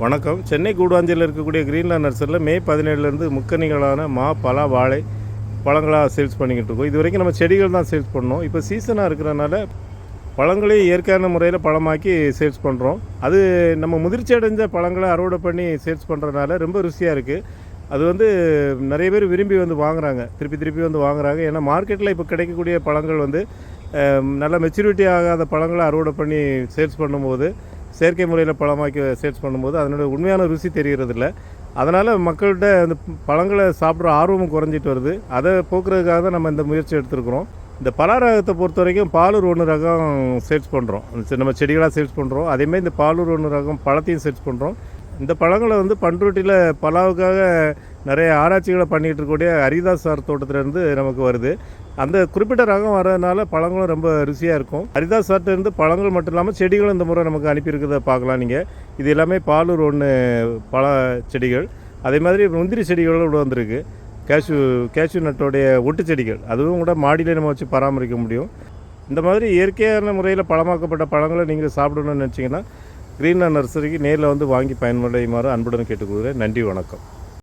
வணக்கம். சென்னை கூடுவாஞ்சலில் இருக்கக்கூடிய கிரீன்லேண்ட் நர்சரியில் மே 17லேருந்து முக்கணிகளான மா, பலா, வாழை பழங்களாக சேல்ஸ் பண்ணிக்கிட்டு இருக்கோம். இது வரைக்கும் நம்ம செடிகள் தான் சேல்ஸ் பண்ணோம். இப்போ சீசனாக இருக்கிறனால பழங்களையும் இயற்கையான முறையில் பழமாக்கி சேல்ஸ் பண்ணுறோம். அது நம்ம முதிர்ச்சி அடைஞ்ச பழங்களை அறுவடை பண்ணி சேல்ஸ் பண்ணுறதுனால ரொம்ப ருசியாக இருக்குது. அது நிறைய பேர் விரும்பி வாங்குகிறாங்க, திருப்பி வாங்குகிறாங்க. ஏன்னா மார்க்கெட்டில் இப்போ கிடைக்கக்கூடிய பழங்கள் நல்ல மெச்சூரிட்டி ஆகாத பழங்களை அறுவடை பண்ணி சேல்ஸ் பண்ணும்போது, செயற்கை முறையில் பழமாக்கி சேல்ஸ் பண்ணும்போது அதனோட உண்மையான ருசி தெரிகிறதில்ல. அதனால் மக்கள்கிட்ட அந்த பழங்களை சாப்பிட்ற ஆர்வமும் குறைஞ்சிட்டு வருது. அதை போக்குறதுக்காக தான் நம்ம இந்த முயற்சி எடுத்துருக்குறோம். இந்த பலா ரகத்தை பொறுத்த வரைக்கும் பாலூர் 1 ரகம் சேல்ஸ் பண்ணுறோம். நம்ம செடிகளாக சேல்ஸ் பண்ணுறோம். அதேமாதிரி இந்த பாலூர் 1 ரகம் பழத்தையும் சேல்ஸ் பண்ணுறோம். இந்த பழங்களை பண்ருட்டியில் பலாவுக்காக நிறைய ஆராய்ச்சிகளை பண்ணிகிட்டு இருக்கக்கூடிய ஹரிதாஸ் சார் தோட்டத்திலேருந்து நமக்கு வருது. அந்த குறிப்பிட்ட ரகம் வர்றதுனால பழங்களும் ரொம்ப ருசியாக இருக்கும். ஹரிதாஸ் சார்ட்டேருந்து பழங்கள் மட்டும் இல்லாமல் செடிகளும் இந்த முறை நமக்கு அனுப்பியிருக்கிறத பார்க்கலாம் நீங்கள். இது எல்லாமே பாலூர் 1 பழ செடிகள். அதே மாதிரி முந்திரி செடிகளும் கூட வந்திருக்கு. கேஷ்யூ நட்டோடைய ஒட்டு செடிகள், அதுவும் கூட மாடியிலே நம்ம வச்சு பராமரிக்க முடியும். இந்த மாதிரி இயற்கையான முறையில் பழமாக்கப்பட்ட பழங்களை நீங்கள் சாப்பிடணும்னு நினச்சிங்கன்னா கிரீன்லேண்ட் நர்சரிக்கு நேரில் வாங்கி பயன்படையுமாறு அன்புடன் கேட்டுக்கொள்கிறேன். நன்றி, வணக்கம்.